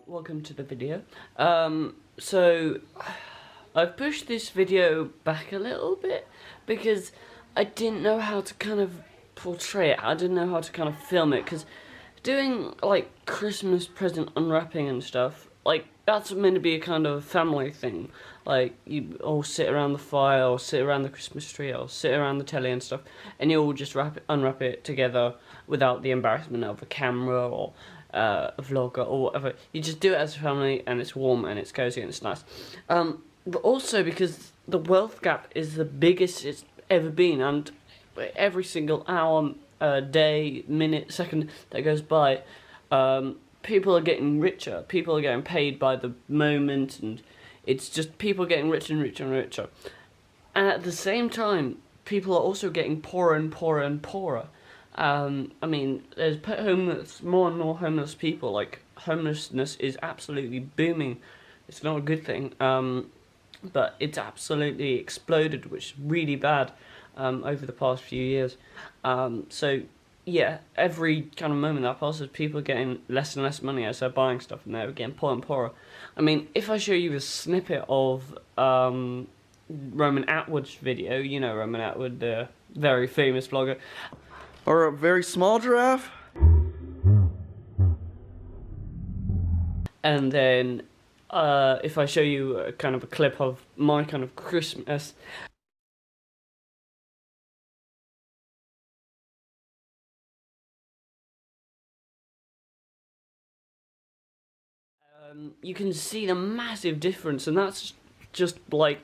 Welcome to the video. So I've pushed this video back a little bit because I didn't know how to kind of portray it. I didn't know how to kind of film it, because doing like Christmas present unwrapping and stuff, like that's meant to be a kind of family thing. Like you all sit around the fire, or sit around the Christmas tree, or sit around the telly and stuff, and you all just unwrap it together without the embarrassment of a camera or a vlogger or whatever. You just do it as a family, and it's warm and it's cozy and it's nice. But also because the wealth gap is the biggest it's ever been, and every single hour, day, minute, second that goes by, people are getting richer. People are getting paid by the moment, and it's just people getting richer and richer and richer. And at the same time, people are also getting poorer and poorer and poorer. I mean, there's more and more homeless people. Like, homelessness is absolutely booming. It's not a good thing, but it's absolutely exploded, which is really bad over the past few years. So, yeah, every kind of moment that passes, people are getting less and less money as they're buying stuff, and they're getting poorer and poorer. I mean, if I show you a snippet of Roman Atwood's video, you know Roman Atwood, the very famous vlogger, or a very small giraffe. And then if I show you a kind of a clip of my kind of Christmas, you can see the massive difference, and that's just like,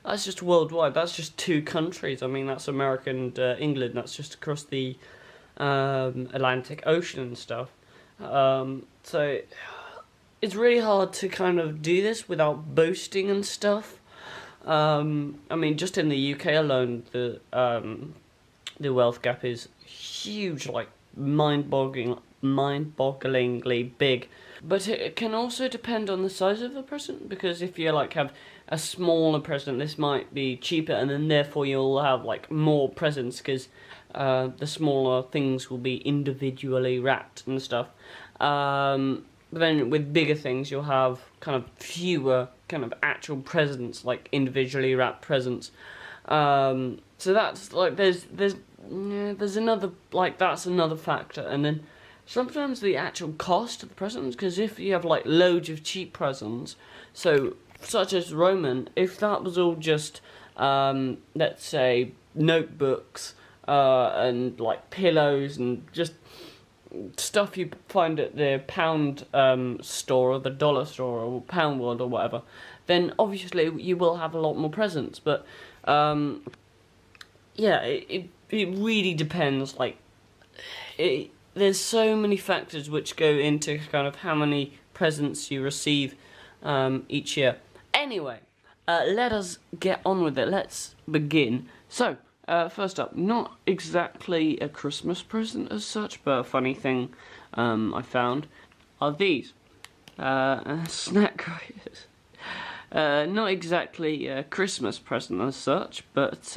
that's just worldwide. That's just two countries. I mean, that's America and England. That's just across the Atlantic Ocean and stuff. So it's really hard to kind of do this without boasting and stuff. I mean, just in the UK alone, the wealth gap is huge, like mind-bogglingly big. But it can also depend on the size of the present, because if you like have a smaller present, this might be cheaper, and then therefore you'll have like more presents, because the smaller things will be individually wrapped and stuff. But then with bigger things, you'll have kind of fewer kind of actual presents, like individually wrapped presents. So that's like there's another, like, that's another factor. And then sometimes the actual cost of the presents, because if you have like loads of cheap presents, so such as Roman, if that was all just let's say notebooks and like pillows and just stuff you find at the pound store or the dollar store or Pound World or whatever, then obviously you will have a lot more presents. But yeah, it really depends. Like, there's so many factors which go into kind of how many presents you receive each year. Anyway, let us get on with it. Let's begin. So, first up, not exactly a Christmas present as such, but a funny thing I found are these snack crackers. Not exactly a Christmas present as such, but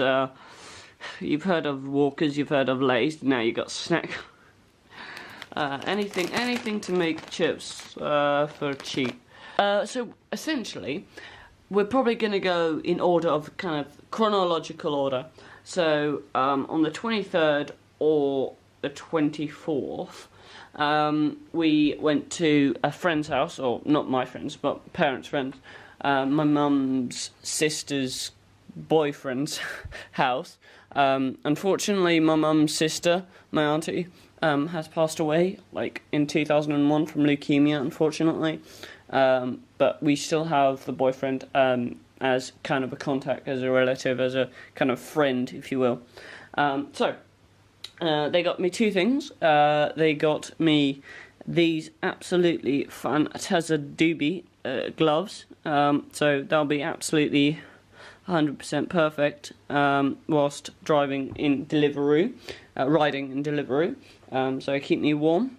you've heard of Walkers, you've heard of Lay's, now you got snack. Anything to make chips for cheap. So essentially, we're probably going to go in order of kind of chronological order. So on the 23rd or the 24th, we went to a friend's house, or not my friend's, but parents' friends, my mum's sister's boyfriend's house. Unfortunately, my mum's sister, my auntie, has passed away, like in 2001 from leukemia, unfortunately. But we still have the boyfriend as kind of a contact, as a relative, as a kind of friend, if you will. So they got me two things. They got me these absolutely fantasia gloves. So they'll be absolutely 100% perfect whilst driving in Deliveroo, riding in Deliveroo. So keep me warm.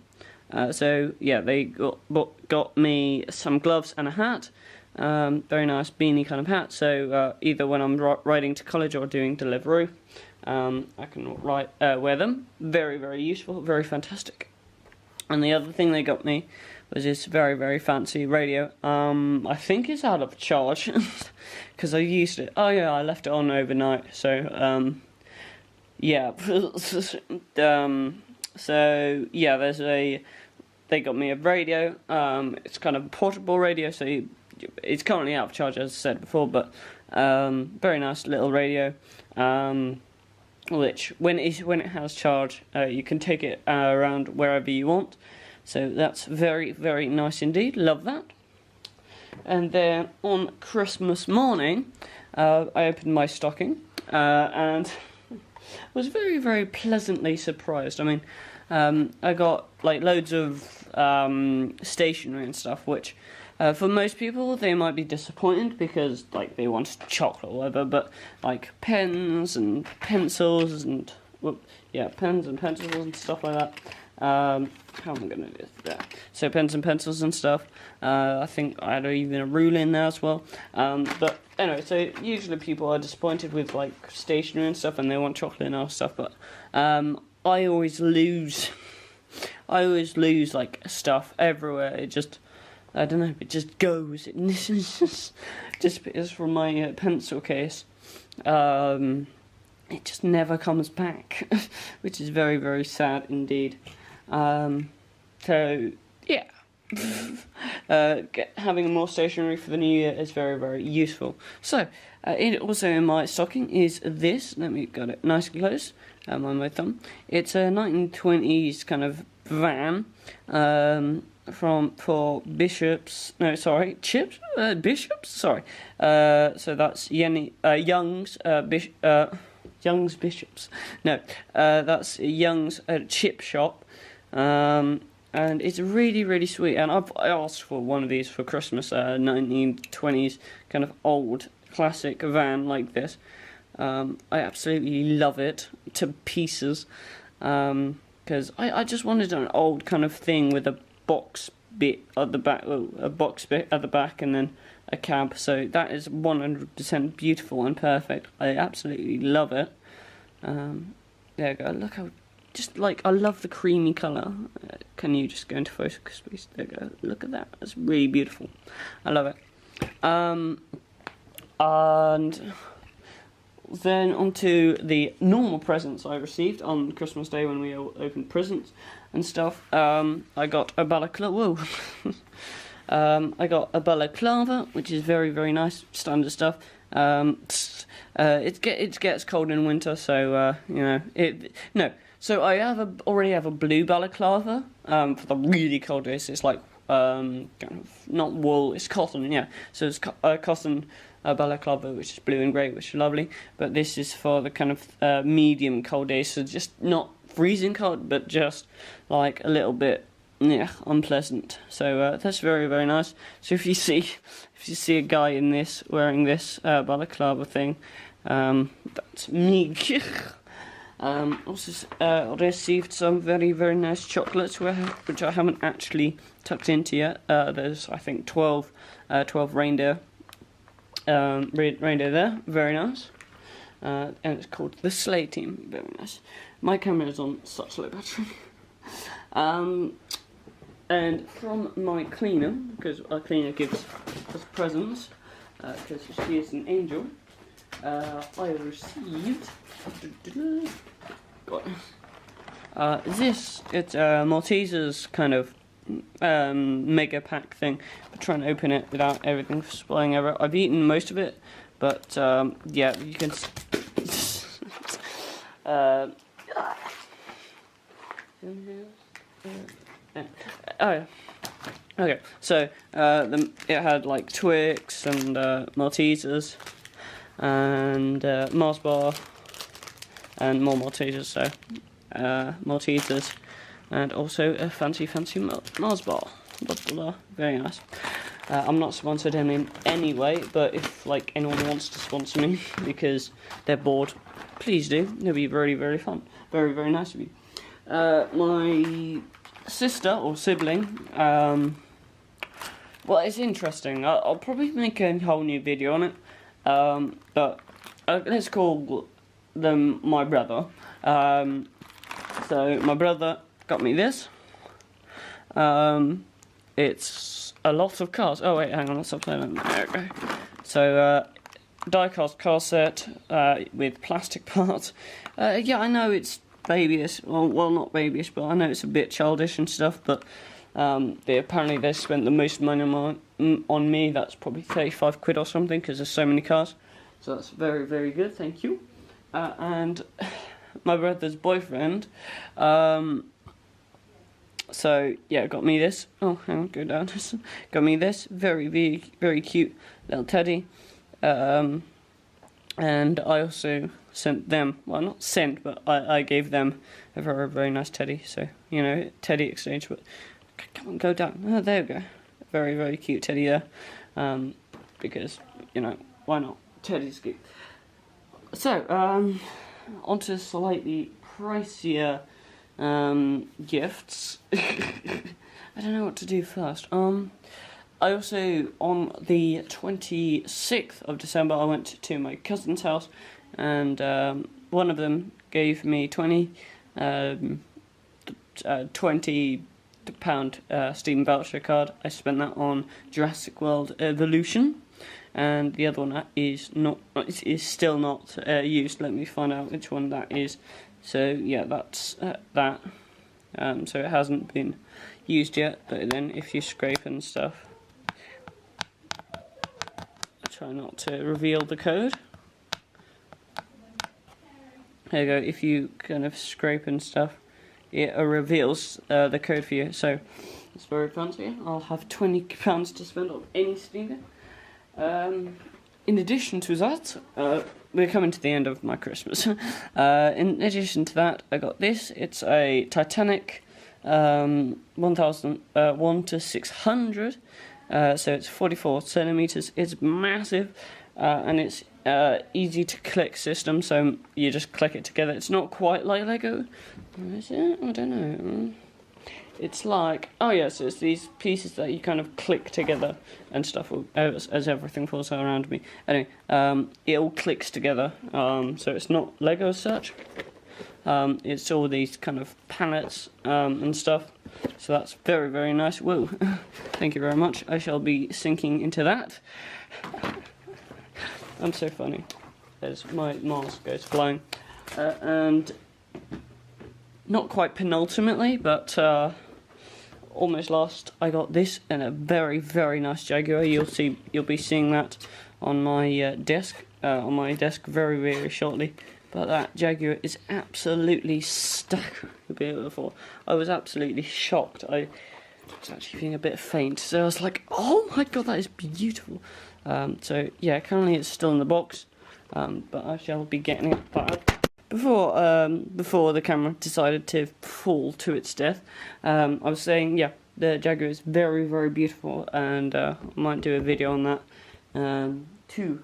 So yeah, they got me some gloves and a hat. Very nice beanie kind of hat. So either when I'm riding to college or doing Deliveroo, I can wear them. Very, very useful. Very fantastic. And the other thing they got me was this very, very fancy radio. I think it's out of charge because I used it. Oh yeah, I left it on overnight. So yeah. So yeah, they got me a radio. It's kind of a portable radio, so it's currently out of charge, as I said before. But very nice little radio. Which when it has charge, you can take it around wherever you want. So that's very, very nice indeed. Love that. And then on Christmas morning, I opened my stocking and was very, very pleasantly surprised. I mean, I got like loads of stationery and stuff, which for most people they might be disappointed because like they wanted chocolate or whatever, but like pens and pencils and pens and pencils and stuff like that. How am I going to do that? So pens and pencils and stuff. I think I had even a ruler in there as well. But anyway, so usually people are disappointed with like stationery and stuff, and they want chocolate and all stuff. But I always lose like stuff everywhere. It just, I don't know, it just goes. It disappears from my pencil case. It just never comes back, which is very, very sad indeed. So yeah, having more stationery for the new year is very, very useful. So also in my stocking is this. Let me get it nice and close on my thumb. It's a 1920s kind of van for bishops. No, sorry, chips. Bishops. Sorry. So that's Young's Young's Bishops. No, that's Young's chip shop. And it's really, really sweet. And I asked for one of these for Christmas, 1920s kind of old classic van like this. I absolutely love it to pieces. Because I just wanted an old kind of thing with a box bit at the back, a box bit at the back, and then a cab. So that is 100% beautiful and perfect. I absolutely love it. There you go. Look how, just like, I love the creamy colour. Can you just go into focus, please? There you go. Look at that. That's really beautiful. I love it. And then onto the normal presents I received on Christmas Day when we opened presents and stuff. I got a balaclava. Whoa. I got a balaclava, which is very, very nice, standard stuff. It gets cold in winter, so you know it. No, so I already have a blue balaclava for the really cold days. It's like kind of not wool, it's cotton. Yeah, so it's cotton balaclava, which is blue and grey, which is lovely. But this is for the kind of medium cold days, so just not freezing cold, but just like a little bit. Yeah, unpleasant. So that's very, very nice. So if you see a guy in this wearing this balaclava thing, that's me. Also, I received some very, very nice chocolates which I haven't actually tucked into yet. There's I think 12 reindeer there. Very nice. And it's called the Sleigh Team. Very nice. My camera is on such low battery. And from my cleaner, because our cleaner gives us presents, because she is an angel. I received this. It's Malteser's kind of mega pack thing. I'm trying to open it without everything spilling over. I've eaten most of it, but yeah, you can. Oh, okay. So it had like Twix and Maltesers and Mars bar and more Maltesers. So Maltesers and also a fancy Mars bar. Blah, blah, blah. Very nice. I'm not sponsored in any way, but if like anyone wants to sponsor me because they're bored, please do. It'll be very, very fun. Very, very nice of you. My sister or sibling, well, it's interesting. I'll probably make a whole new video on it, but let's call them my brother. So my brother got me this. It's a lot of cars. Oh wait, hang on, let's upside down. There we go. So die-cast car set with plastic parts. Yeah, I know it's babyish. Well, not babyish, but I know it's a bit childish and stuff. But apparently they spent the most money on me. That's probably 35 quid or something because there's so many cars. So that's very, very good. Thank you. And my brother's boyfriend. So yeah, got me this. Oh, hang on, go down. Got me this very, very, very cute little teddy. And I also sent them, well, not sent, but I gave them a very, very nice teddy. So, you know, teddy exchange. But come on, go down. Oh, there we go. Very, very cute teddy there. Because, you know, why not? Teddy's cute. So, onto slightly pricier gifts. I don't know what to do first. I also, on the 26th of December, I went to my cousin's house, and one of them gave me £20 Steam voucher card. I spent that on Jurassic World Evolution, and the other one is still not used. Let me find out which one that is. So yeah, that's that. So it hasn't been used yet, but then if you scrape and stuff, try not to reveal the code. There you go. If you kind of scrape and stuff, it reveals the code for you. So it's very fancy. I'll have £20 to spend on any Steam. In addition to that, we're coming to the end of my Christmas. In addition to that, I got this. It's a Titanic 1:600. So it's 44 centimeters. It's massive, and it's easy to click system. So you just click it together. It's not quite like Lego, is it? I don't know. It's like, oh yes, it's these pieces that you kind of click together and stuff as everything falls around me. Anyway, it all clicks together. So it's not Lego as such. It's all these kind of pallets and stuff. So that's very, very nice. Whoa, thank you very much. I shall be sinking into that. I'm so funny. As my mask goes flying. And not quite penultimately, but almost last, I got this and a very, very nice Jaguar. You'll be seeing that on my desk very, very shortly. But that Jaguar is absolutely stunning, beautiful. I was absolutely shocked. I was actually feeling a bit faint, so I was like, "Oh my god, that is beautiful!" So yeah, currently it's still in the box, but I shall be getting it back. Before the camera decided to fall to its death, I was saying, yeah, the Jaguar is very, very beautiful, and I might do a video on that too,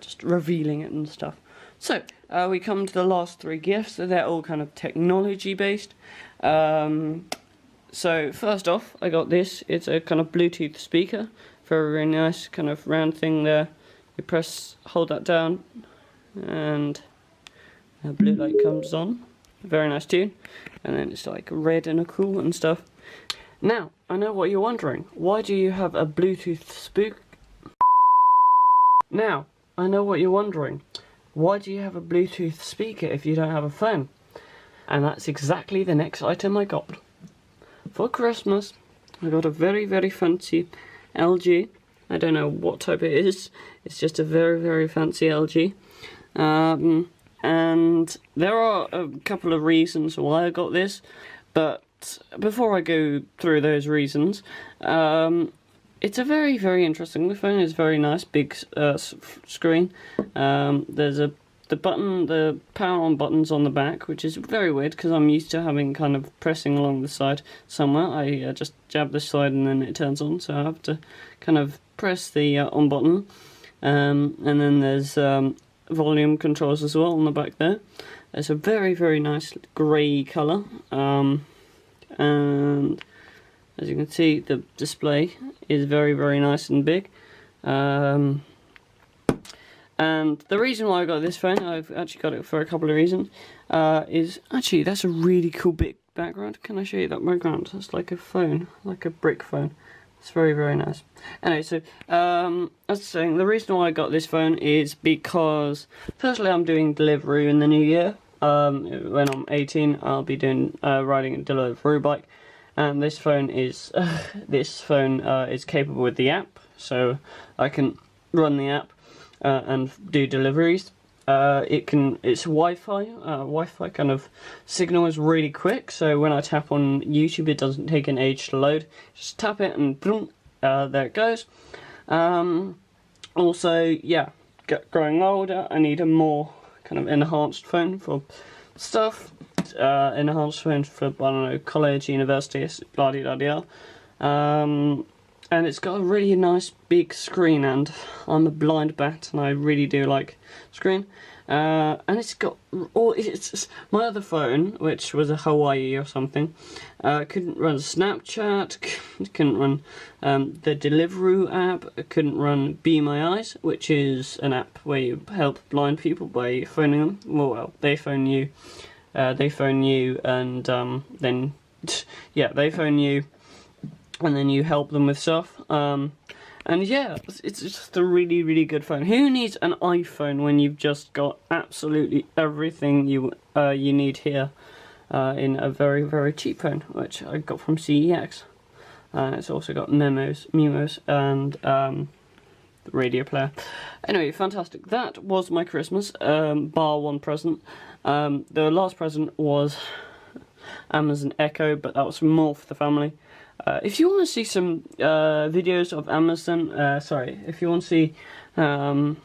just revealing it and stuff. So, we come to the last three gifts. They're all kind of technology based. So, first off, I got this. It's a kind of Bluetooth speaker. Very, very nice kind of round thing there. You hold that down, and a blue light comes on. Very nice tune. And then it's like red and cool and stuff. Now, I know what you're wondering. Why do you have a Bluetooth speaker? Now, I know what you're wondering. Why do you have a Bluetooth speaker if you don't have a phone? And that's exactly the next item I got. For Christmas, I got a very, very fancy LG. I don't know what type it is. It's just a very, very fancy LG. And there are a couple of reasons why I got this. But before I go through those reasons, it's a very, very interesting. The phone is very nice, big screen. There's the power on buttons on the back, which is very weird because I'm used to having kind of pressing along the side somewhere. I just jab this side and then it turns on, so I have to kind of press the on button. And then there's volume controls as well on the back there. It's a very, very nice grey colour. And as you can see, the display is very, very nice and big. And the reason why I got this phone, I've actually got it for a couple of reasons, is actually that's a really cool big background. Can I show you that background? It's like a phone, like a brick phone. It's very, very nice. Anyway, so as I was saying, the reason why I got this phone is because firstly I'm doing Deliveroo in the new year. When I'm 18, I'll be doing riding a Deliveroo bike, and this phone is capable with the app, so I can run the app and do deliveries. It's Wi-Fi. Wi-Fi kind of signal is really quick, so when I tap on YouTube, it doesn't take an age to load. Just tap it and boom, there it goes. Also, yeah, growing older, I need a more kind of enhanced phone for stuff. Enhanced phone for, I don't know, college, university, blah blah blah. And it's got a really nice big screen, and I'm a blind bat and I really do like screen. And it's got my other phone, which was a Hawaii or something, couldn't run Snapchat, couldn't run the Deliveroo app, couldn't run Be My Eyes, which is an app where you help blind people by phoning them. Well, they phone you, and then yeah, they phone you. And then you help them with stuff. And yeah, it's just a really, really good phone. Who needs an iPhone when you've just got absolutely everything you need here in a very, very cheap phone, which I got from CEX. It's also got memos, and the radio player. Anyway, fantastic. That was my Christmas, bar one present. The last present was Amazon Echo, but that was more for the family. If you want to see some videos of Amazon, if you want to see some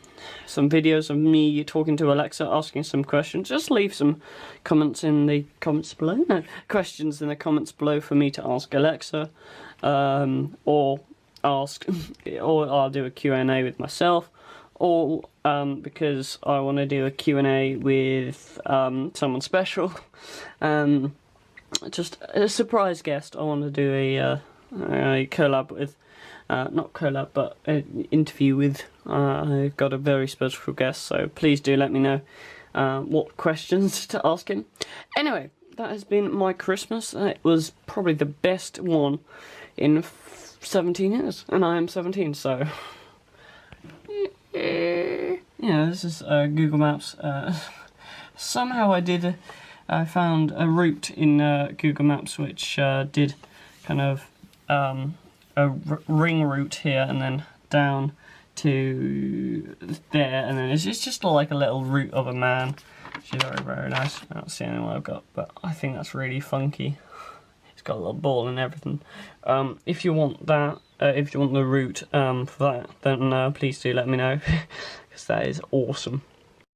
videos of me talking to Alexa, asking some questions, just leave some comments in the comments below. No, questions in the comments below for me to ask Alexa, or I'll do a Q&A with myself, or because I want to do a Q&A with someone special. Just a surprise guest I want to do a collab with, not collab, but an interview with. I've got a very special guest, so please do let me know what questions to ask him. Anyway, that has been my Christmas. It was probably the best one in 17 years, and I am 17, so yeah, this is Google Maps. Somehow I found a route in Google Maps which did kind of a ring route here and then down to there, and then it's just like a little route of a man, which is very, very nice. That's the only one I've got, but I think that's really funky. It's got a little ball and everything. If you want that, if you want the route for that, then please do let me know, because that is awesome.